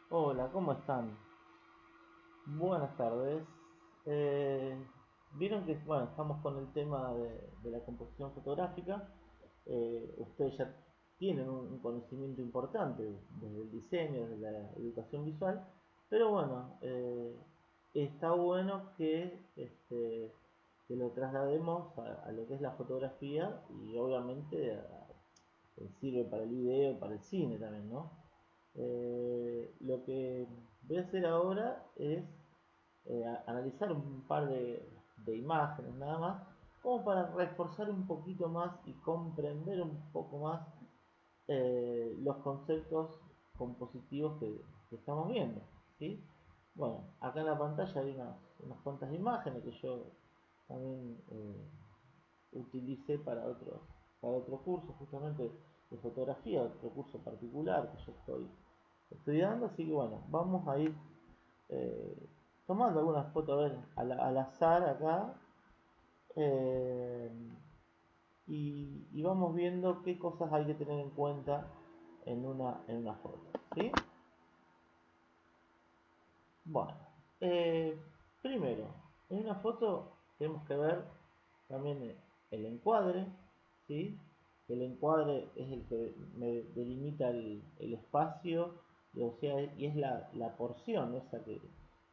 Hola, ¿cómo están? Buenas tardes. Eh, Vieron que, bueno, estamos con el tema de la composición fotográfica. Ustedes ya tienen un conocimiento importante desde el diseño, desde la educación visual, pero bueno, está bueno que lo traslademos a lo que es la fotografía y obviamente sirve para el video, para el cine también, ¿no? Lo que voy a hacer ahora es analizar un par de imágenes nada más, como para reforzar un poquito más y comprender un poco más los conceptos compositivos que estamos viendo. ¿Sí? Bueno, acá en la pantalla hay unas cuantas imágenes que yo también utilicé para otro curso justamente de fotografía, otro curso particular que yo estoy estudiando, así que bueno, vamos a ir eh, tomando algunas fotos a ver, al azar acá eh, y vamos viendo qué cosas hay que tener en cuenta en una foto. ¿Sí? Bueno, eh, primero, en una foto tenemos que ver también el encuadre, ¿sí? El encuadre es el que me delimita el espacio, o sea, y es la porción esa que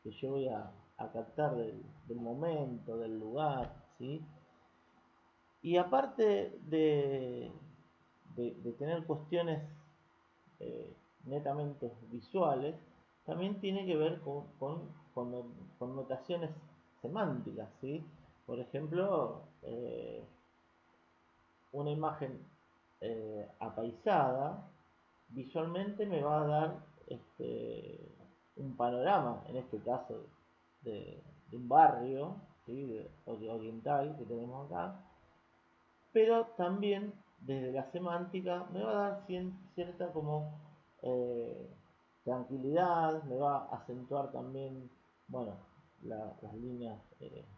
yo voy a captar del momento, del lugar, ¿sí? Y aparte de tener cuestiones eh, netamente visuales, también tiene que ver con connotaciones semánticas, ¿sí? Por ejemplo, una imagen apaisada visualmente me va a dar un panorama, en este caso de un barrio, ¿sí? Oriental que tenemos acá, pero también desde la semántica me va a dar cierta como eh, tranquilidad, me va a acentuar también, bueno, las líneas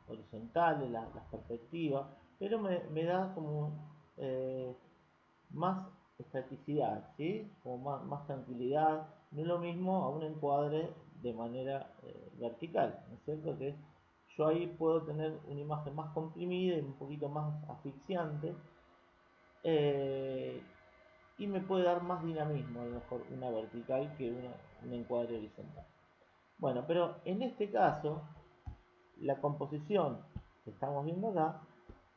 horizontales, las perspectivas, pero me da como eh, más estaticidad, ¿sí? Como más tranquilidad, no es lo mismo a un encuadre de manera vertical, ¿no es cierto? Que yo ahí puedo tener una imagen más comprimida y un poquito más asfixiante eh, y me puede dar más dinamismo, a lo mejor una vertical que un encuadre horizontal. Bueno, pero en este caso, la composición que estamos viendo acá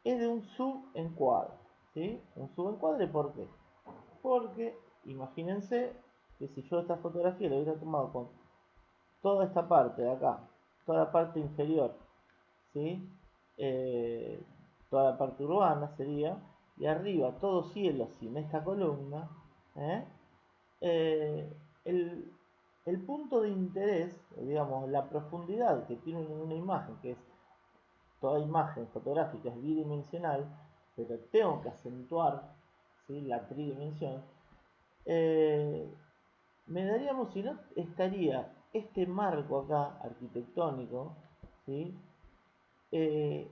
es de un subencuadre, ¿sí? Un subencuadre, ¿por qué? Porque imagínense que si yo esta fotografía la hubiera tomado con toda esta parte de acá, toda la parte inferior, ¿sí? Eh, Toda la parte urbana sería, y arriba todo cielo sin esta columna, ¿eh? Eh, el, el punto de interés, digamos, la profundidad que tiene una imagen, que es toda imagen fotográfica es bidimensional, pero tengo que acentuar, ¿sí? La tridimensión, eh, me daríamos, si no, estaría este marco acá arquitectónico, ¿sí? Eh,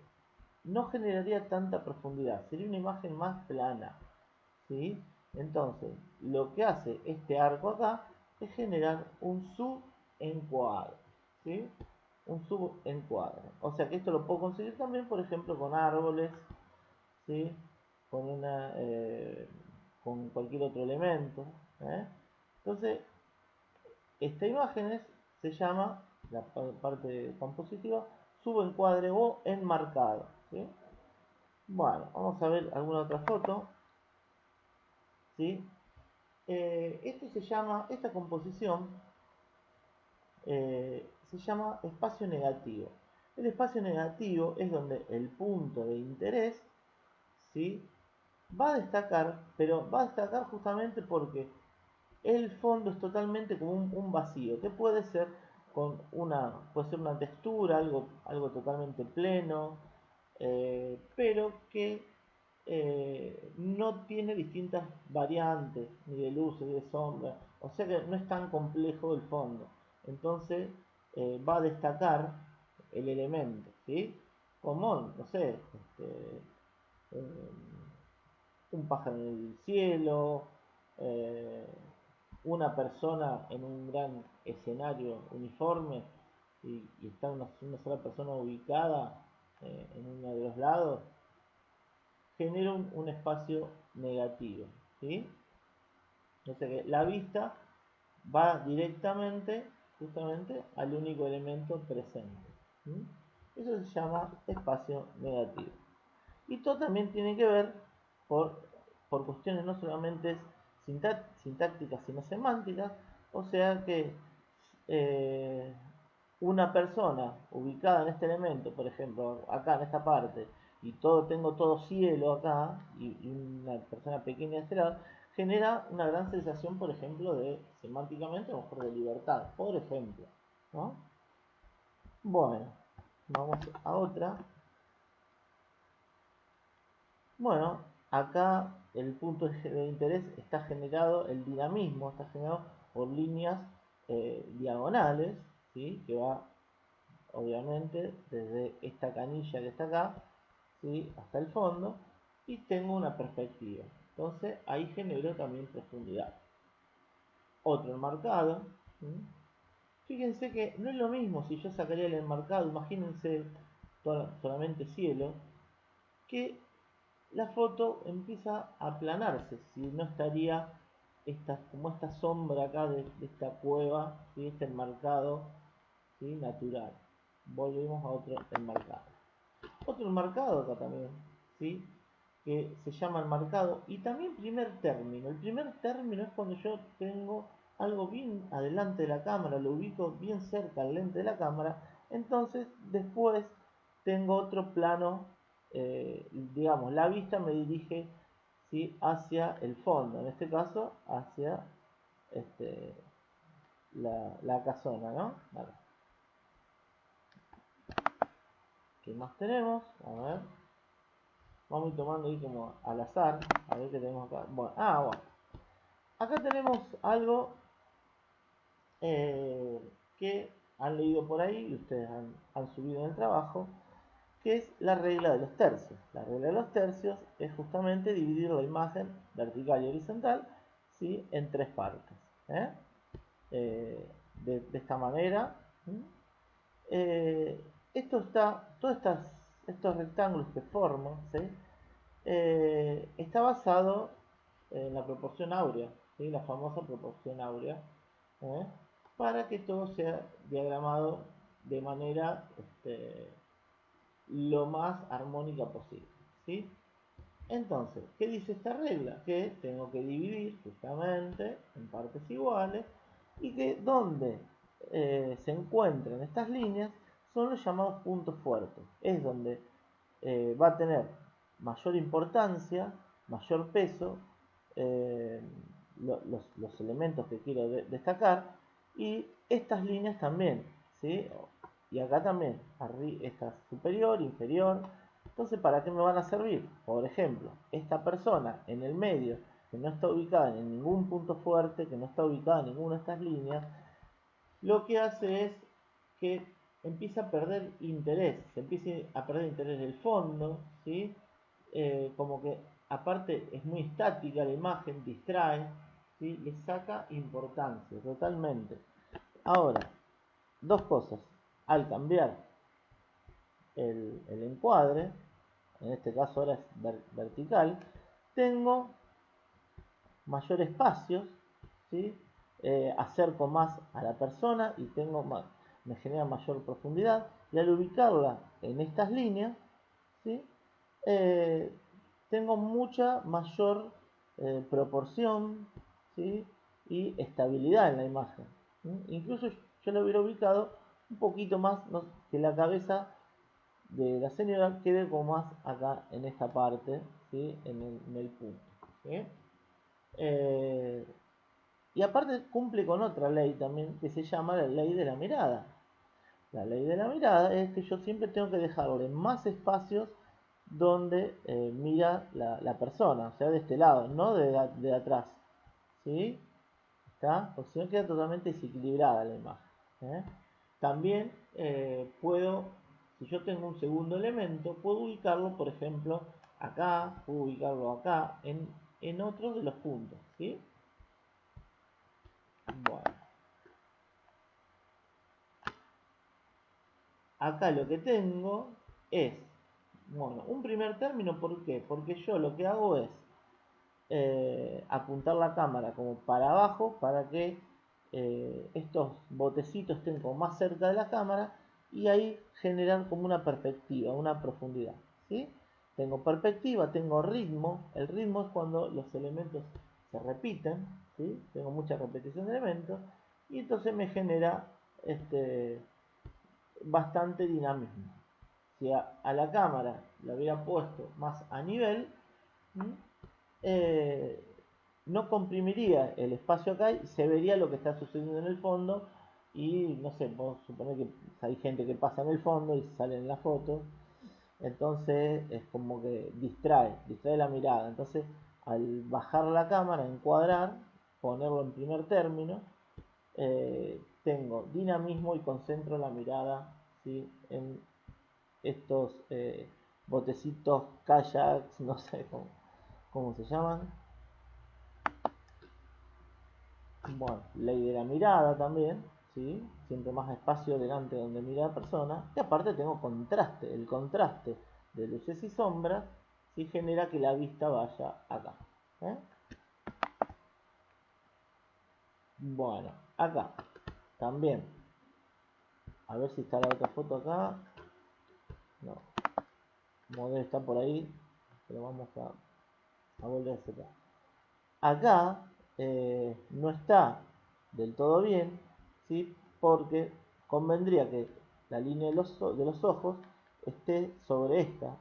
no generaría tanta profundidad, sería una imagen más plana, ¿sí? Entonces, lo que hace este arco acá es generar un subencuadre, ¿sí? Un subencuadre. O sea que esto lo puedo conseguir también, por ejemplo, con árboles, ¿sí? Con con cualquier otro elemento, ¿eh? Entonces, esta imagen se llama, la parte compositiva, subencuadre o enmarcado, ¿sí? Bueno, vamos a ver alguna otra foto, ¿sí? Esta composición se llama espacio negativo. El espacio negativo es donde el punto de interés, ¿sí? Va a destacar, pero va a destacar justamente porque el fondo es totalmente como un vacío, que puede ser una textura, algo totalmente pleno, pero que no tiene distintas variantes, ni de luz ni de sombra, o sea que no es tan complejo el fondo. Entonces va a destacar el elemento, ¿sí? Como, no sé, eh, un pájaro en el cielo, eh, una persona en un gran escenario uniforme y está una sola persona ubicada en uno de los lados, genera un espacio negativo, ¿sí? O sea que la vista va directamente, justamente, al único elemento presente. ¿Sí? Eso se llama espacio negativo. Y todo también tiene que ver por cuestiones no solamente sintácticas, sino semánticas. O sea que eh, una persona ubicada en este elemento, por ejemplo, acá en esta parte, y tengo todo cielo acá, y una persona pequeña de este lado, genera una gran sensación, por ejemplo, de semánticamente, a lo mejor de libertad, por ejemplo, ¿no? Bueno, vamos a otra. Bueno, acá el punto de interés está generado, el dinamismo está generado por líneas diagonales, ¿sí? Que va obviamente desde esta canilla que está acá, ¿sí? Hasta el fondo, y tengo una perspectiva. Entonces ahí genero también profundidad. Otro enmarcado. ¿Sí? Fíjense que no es lo mismo si yo sacaría el enmarcado, imagínense solamente cielo, que la foto empieza a aplanarse, si no estaría como esta sombra acá de esta cueva, ¿sí? Este enmarcado, ¿sí? Natural. Volvemos a otro enmarcado. Otro enmarcado acá también, ¿sí? Que se llama enmarcado y también primer término. El primer término es cuando yo tengo algo bien adelante de la cámara, lo ubico bien cerca al lente de la cámara, entonces después tengo otro plano, digamos, la vista me dirige, ¿sí? Hacia el fondo, en este caso hacia la casona, ¿no? Vale. ¿Qué más tenemos? A ver. Vamos a ir tomando ahí como al azar. A ver qué tenemos acá. Bueno, bueno. Acá tenemos algo que han leído por ahí y ustedes han subido en el trabajo, que es la regla de los tercios. La regla de los tercios es justamente dividir la imagen vertical y horizontal, ¿sí? En tres partes. De esta manera. Todos estos rectángulos que forman, ¿sí? Está basado en la proporción áurea, ¿sí? La famosa proporción áurea, ¿eh? Para que todo sea diagramado de manera lo más armónica posible, ¿sí? Entonces, ¿qué dice esta regla? Que tengo que dividir justamente en partes iguales y que donde se encuentran estas líneas son los llamados puntos fuertes. Es donde va a tener mayor importancia, mayor peso, eh, los elementos que quiero destacar y estas líneas también, ¿sí? Y acá también, esta superior, inferior. Entonces, ¿para qué me van a servir? Por ejemplo, esta persona en el medio, que no está ubicada en ningún punto fuerte, que no está ubicada en ninguna de estas líneas, lo que hace es que empieza a perder interés, se empieza a perder interés del fondo, ¿sí? Como que aparte es muy estática la imagen, distrae, ¿sí? Le saca importancia totalmente. Ahora, dos cosas. Al cambiar el encuadre, en este caso ahora es vertical, tengo mayor espacio, ¿sí? Acerco más a la persona y me genera mayor profundidad. Y al ubicarla en estas líneas, ¿sí? Eh, tengo mucha mayor proporción, ¿sí? Y estabilidad en la imagen, ¿sí? Incluso yo lo hubiera ubicado un poquito más, que la cabeza de la señora quede como más acá en esta parte, ¿sí? En el punto, ¿sí? Y aparte cumple con otra ley también que se llama la ley de la mirada. La ley de la mirada es que yo siempre tengo que dejarle más espacios donde mira la persona, o sea, de este lado, no de atrás. ¿Sí? ¿Está? Porque si no queda totalmente desequilibrada la imagen. También puedo, si yo tengo un segundo elemento, puedo ubicarlo, por ejemplo, acá, puedo ubicarlo acá, en otro de los puntos. ¿Sí? Bueno, acá lo que tengo es, bueno, un primer término. ¿Por qué? Porque yo lo que hago es apuntar la cámara como para abajo para que estos botecitos estén como más cerca de la cámara y ahí generar como una perspectiva, una profundidad, ¿sí? Tengo perspectiva, tengo ritmo. El ritmo es cuando los elementos se repiten, ¿sí? Tengo mucha repetición de elementos y entonces me genera bastante dinamismo. Si a la cámara la hubiera puesto más a nivel, eh, no comprimiría el espacio acá y se vería lo que está sucediendo en el fondo. Y no sé, vos suponés que hay gente que pasa en el fondo y sale en la foto, entonces es como que distrae la mirada. Entonces, al bajar la cámara, encuadrar, ponerlo en primer término, tengo dinamismo y concentro la mirada, ¿sí? En estos botecitos, kayaks, no sé cómo se llaman. Bueno, ley de la mirada también, ¿sí? Siempre más espacio delante donde mira la persona. Y aparte tengo contraste. El contraste de luces y sombras sí genera que la vista vaya acá. ¿eh? Bueno, acá también. A ver si está la otra foto acá. No, modelo está por ahí. Pero vamos a volver a acercar. Acá no está del todo bien, ¿sí? Porque convendría que la línea de los ojos esté sobre esta,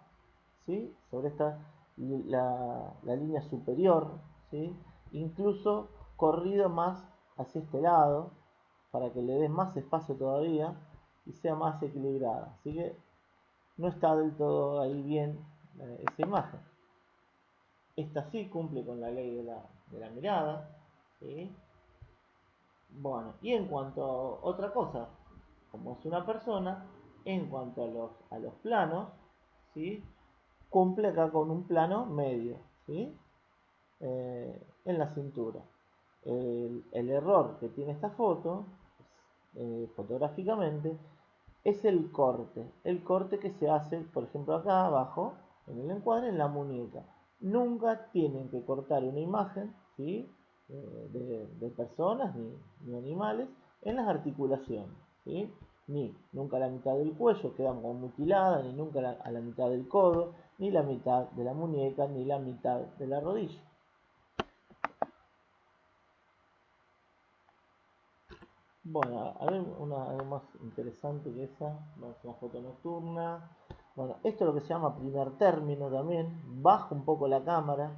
¿sí? Sobre esta, la línea superior, ¿sí? Incluso corrido más hacia este lado, para que le dé más espacio todavía y sea más equilibrada. Así que no está del todo ahí bien esa imagen. Esta sí cumple con la ley de la mirada, ¿sí? Bueno, y en cuanto a otra cosa, como es una persona, en cuanto a los planos, ¿sí? Cumple acá con un plano medio, ¿sí? En la cintura. El error que tiene esta foto, fotográficamente, es el corte que se hace, por ejemplo, acá abajo, en el encuadre, en la muñeca. Nunca tienen que cortar una imagen, ¿sí? De personas ni animales en las articulaciones, ¿sí? Nunca la mitad del cuello queda como mutilada, ni nunca a la mitad del codo, ni la mitad de la muñeca, ni la mitad de la rodilla. Bueno, a ver algo más interesante que esa, vamos a una foto nocturna. Bueno, esto es lo que se llama primer término también. Bajo un poco la cámara.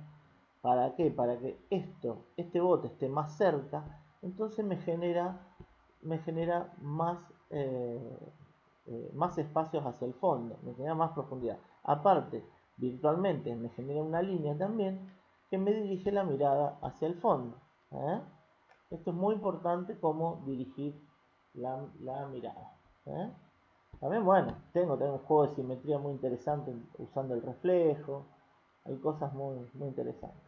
¿Para qué? Para que este bote esté más cerca. Entonces me genera más, más espacios hacia el fondo. Me genera más profundidad. Aparte, virtualmente me genera una línea también que me dirige la mirada hacia el fondo. ¿eh? Esto es muy importante, cómo dirigir la mirada. ¿eh? También, bueno, tengo un juego de simetría muy interesante usando el reflejo. Hay cosas muy interesantes.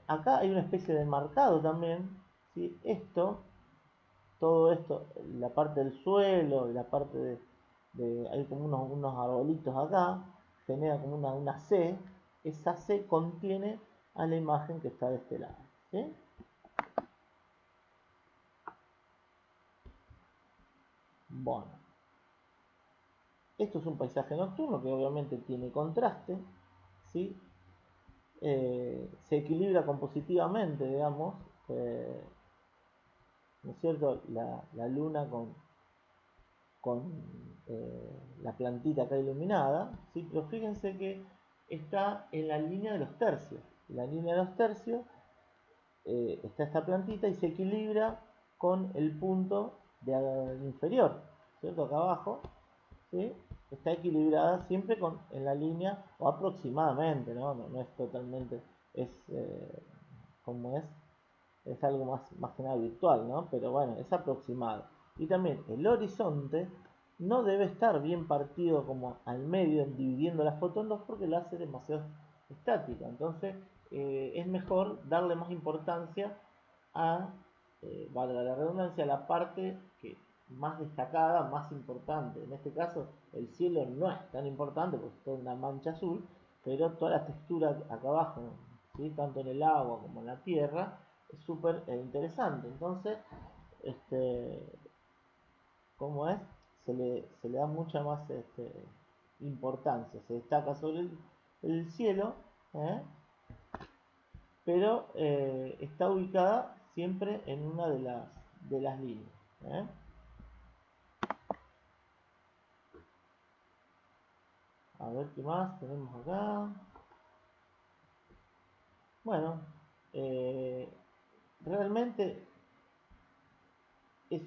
Acá hay una especie de marcado también. ¿sí? Todo esto, la parte del suelo, la parte hay como unos arbolitos acá, genera como una C. Esa C contiene a la imagen que está de este lado. ¿sí? Bueno, esto es un paisaje nocturno que obviamente tiene contraste, ¿sí? Se equilibra compositivamente, digamos, eh, ¿no es cierto? La luna con la plantita acá iluminada, ¿sí? Pero fíjense que está en la línea de los tercios. En la línea de los tercios está esta plantita y se equilibra con el punto inferior, ¿cierto? Acá abajo, ¿sí? Está equilibrada siempre en la línea, o aproximadamente, no es totalmente, es como es algo más que nada virtual, ¿no? Pero bueno, es aproximado. Y también el horizonte no debe estar bien partido como al medio, dividiendo la foto en dos, porque lo hace demasiado estática. Entonces es mejor darle más importancia a valga la redundancia, la parte que más destacada, más importante. En este caso, el cielo no es tan importante porque es toda una mancha azul, pero toda la textura acá abajo, ¿sí? Tanto en el agua como en la tierra, es súper interesante. Entonces, como es, se le da mucha más importancia, se destaca sobre el cielo, ¿eh? Pero está ubicada siempre en una de las líneas. ¿Eh? A ver qué más tenemos acá. Bueno, eh, realmente es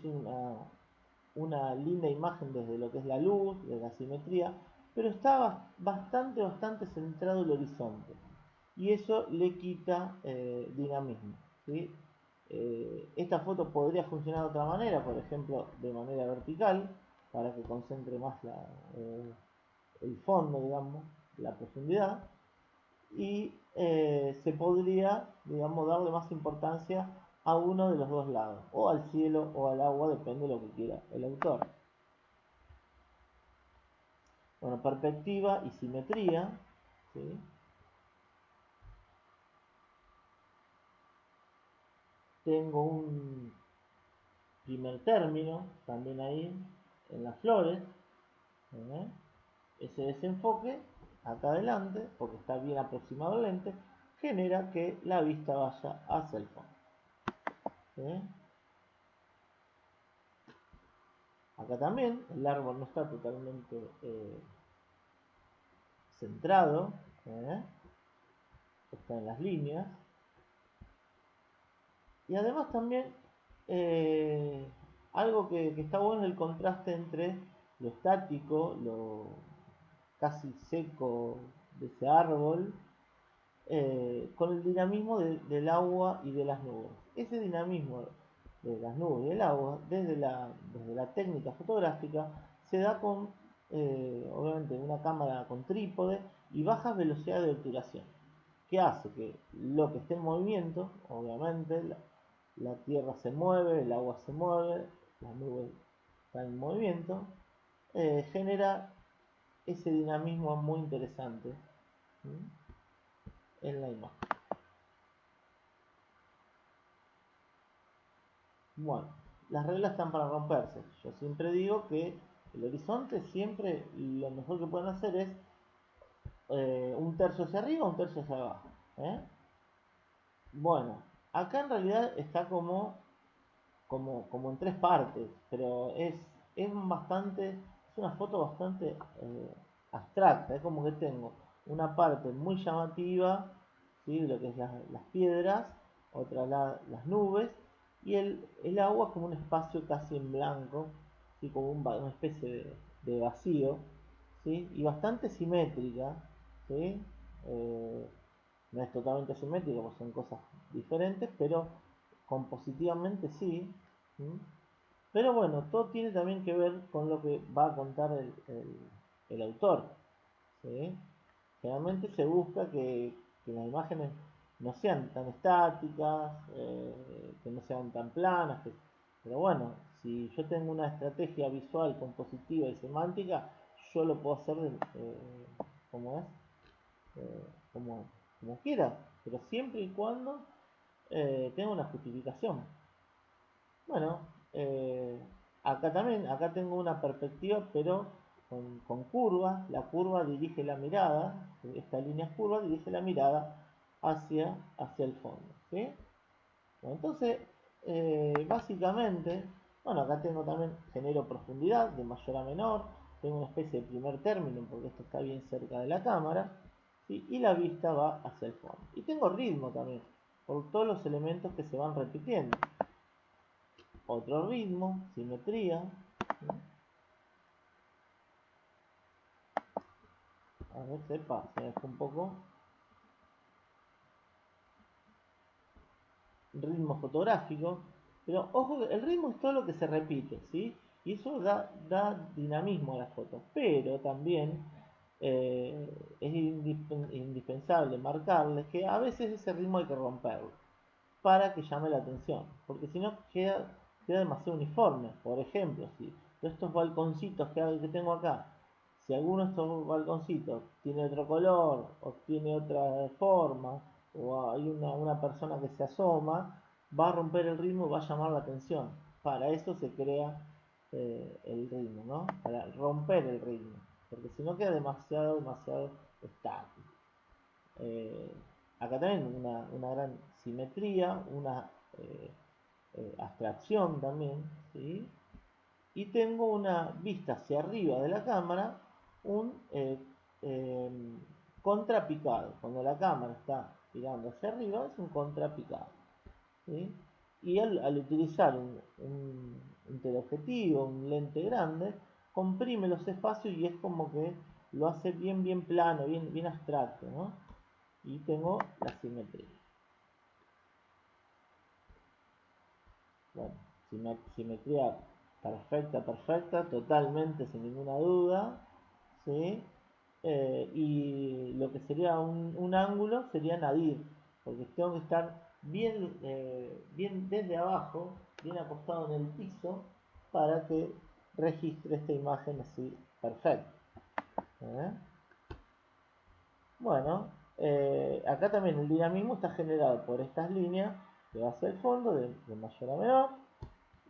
una linda imagen desde lo que es la luz, de la simetría, pero está bastante centrado el horizonte. Y eso le quita dinamismo. ¿Sí? Esta foto podría funcionar de otra manera, por ejemplo, de manera vertical, para que concentre más el fondo, digamos, la profundidad, y se podría, digamos, darle más importancia a uno de los dos lados, o al cielo o al agua, depende de lo que quiera el autor. Bueno, perspectiva y simetría, ¿sí? Tengo un primer término también ahí en las flores, ¿eh? Ese desenfoque acá adelante, porque está bien aproximado el lente, genera que la vista vaya hacia el fondo. ¿Sí? Acá también el árbol no está totalmente centrado, ¿eh? Está en las líneas. Y además también algo que está bueno es el contraste entre lo estático, lo casi seco de ese árbol, con el dinamismo del agua y de las nubes. Ese dinamismo de las nubes y del agua, desde la técnica fotográfica, se da con, obviamente, una cámara con trípode y bajas velocidades de obturación, que hace que lo que esté en movimiento, obviamente, la tierra se mueve, el agua se mueve, las nubes están en movimiento, genera ese dinamismo muy interesante, ¿sí? En la imagen. Bueno, las reglas están para romperse. Yo siempre digo que el horizonte siempre lo mejor que pueden hacer es un tercio hacia arriba, un tercio hacia abajo. ¿Eh? Bueno, acá en realidad está como en tres partes, pero es bastante, es una foto bastante abstracta. Es como que tengo una parte muy llamativa, ¿sí? De lo que es las piedras, otra las nubes, y el agua como un espacio casi en blanco, ¿sí? Como una especie de vacío, ¿sí? Y bastante simétrica, ¿sí? No es totalmente simétrica, porque son cosas diferentes, pero compositivamente sí. ¿Sí? Pero bueno, todo tiene también que ver con lo que va a contar el autor. ¿Sí? Generalmente se busca que las imágenes no sean tan estáticas, que no sean tan planas, pero bueno, si yo tengo una estrategia visual, compositiva y semántica, yo lo puedo hacer como es, eh, como, como quiera, pero siempre y cuando tenga una justificación. Bueno, acá también, acá tengo una perspectiva, pero con curva. La curva dirige la mirada, esta línea curva dirige la mirada hacia el fondo. ¿Sí? Bueno, entonces, básicamente, bueno, acá tengo también, genero profundidad de mayor a menor, tengo una especie de primer término, porque esto está bien cerca de la cámara, ¿sí? Y la vista va hacia el fondo. Y tengo ritmo también, por todos los elementos que se van repitiendo. Otro ritmo, simetría. ¿Sí? A ver, se me fue un poco. Ritmo fotográfico. Pero ojo, el ritmo es todo lo que se repite, ¿sí? Y eso da dinamismo a la foto. Pero también es indispensable marcarles que a veces ese ritmo hay que romperlo. para que llame la atención, porque si no queda demasiado uniforme. Por ejemplo, si estos balconcitos que tengo acá, si alguno de estos balconcitos tiene otro color o tiene otra forma, o hay una persona que se asoma, va a romper el ritmo y va a llamar la atención. Para eso se crea el ritmo, ¿no? Para romper el ritmo, porque si no queda demasiado estático. Eh, Acá también una gran simetría, una abstracción también, ¿sí? Y tengo una vista hacia arriba de la cámara, un eh, contrapicado. Cuando la cámara está mirando hacia arriba es un contrapicado, ¿sí? Y al utilizar un teleobjetivo, un lente grande, comprime los espacios y es como que lo hace bien plano, bien abstracto, ¿no? Y tengo la simetría. Bueno, simetría perfecta, totalmente sin ninguna duda, ¿sí? Y lo que sería un ángulo sería nadir, porque tengo que estar bien desde abajo, bien acostado en el piso, para que registre esta imagen así perfecta. ¿Eh? Bueno, acá también el dinamismo está generado por estas líneas que va hacia el fondo, de mayor a menor,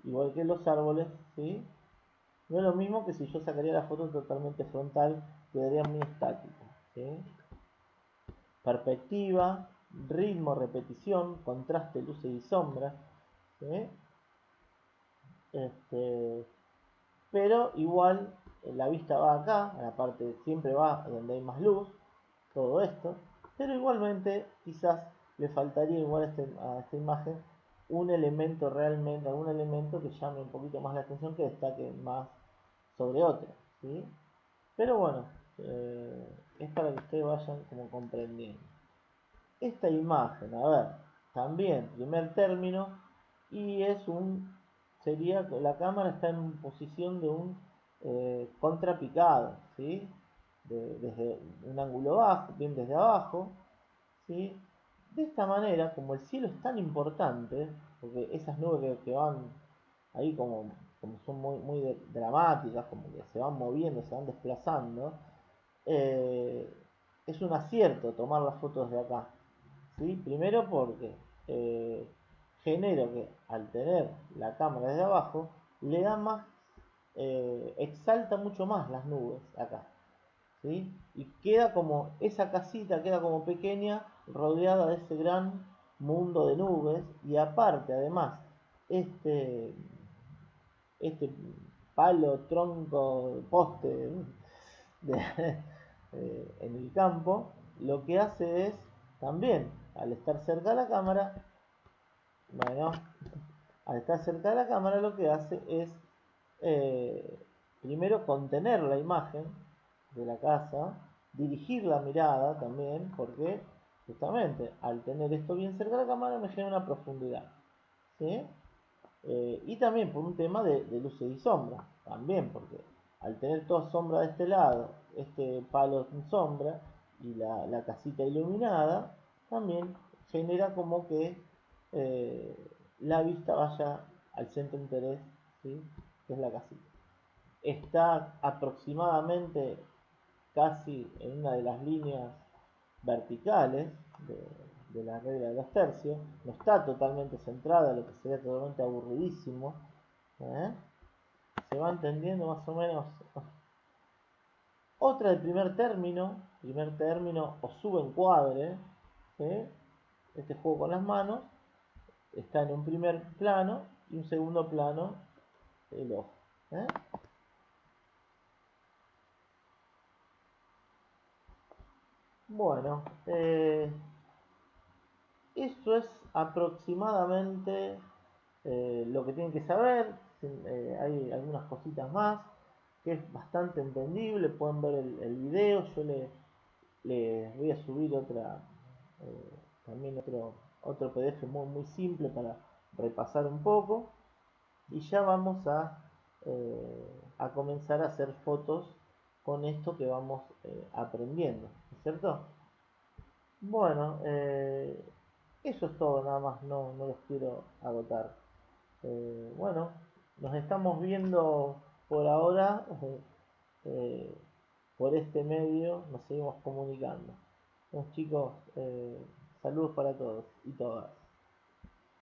igual que los árboles, ¿sí? No es lo mismo que si yo sacaría la foto totalmente frontal, quedaría muy estático, ¿sí? Perspectiva, ritmo, repetición, contraste, luces y sombras, ¿sí? Pero igual la vista va acá, a la parte siempre va donde hay más luz, todo esto, pero igualmente quizás le faltaría igual a esta imagen un elemento realmente, algún elemento que llame un poquito más la atención, que destaque más sobre otro, ¿sí? Pero bueno, es para que ustedes vayan como comprendiendo. Esta imagen, a ver, también, primer término, y sería, la cámara está en posición de un contrapicado, ¿sí? Desde un ángulo bajo, bien desde abajo, ¿sí? De esta manera, como el cielo es tan importante, porque esas nubes que van ahí como son muy dramáticas, como que se van moviendo, se van desplazando, eh, es un acierto tomar las fotos de acá, ¿sí? Primero porque eh, genero que al tener la cámara desde abajo, le da más, exalta mucho más las nubes acá, ¿sí? Y queda como, esa casita queda como pequeña, rodeada de ese gran mundo de nubes, y aparte, además, este, este palo, tronco, poste de, en el campo, lo que hace es también, al estar cerca de la cámara, bueno, al estar cerca de la cámara lo que hace es eh, primero contener la imagen de la casa, dirigir la mirada también, porque justamente al tener esto bien cerca de la cámara me genera una profundidad, ¿sí? Y también por un tema de luces y sombras, también porque al tener toda sombra de este lado, este palo sin sombra y la casita iluminada, también genera como que eh, la vista vaya al centro de interés, ¿sí? Que es la casita. Está aproximadamente casi en una de las líneas verticales de la regla de los tercios, no está totalmente centrada, lo que sería totalmente aburridísimo, ¿eh? Se va entendiendo más o menos. Otra de primer término o subencuadre, ¿sí? Este juego con las manos está en un primer plano y un segundo plano el ojo, ¿eh? Bueno, eso es aproximadamente lo que tienen que saber. Hay algunas cositas más que es bastante entendible. Pueden ver el video. Yo les voy a subir también otro PDF muy simple para repasar un poco. Y ya vamos a comenzar a hacer fotos con esto que vamos aprendiendo, ¿no es cierto? Bueno, Eso es todo, nada más, no los quiero agotar. Bueno, nos estamos viendo por ahora, eh, por este medio, nos seguimos comunicando. Bueno, chicos, saludos para todos y todas.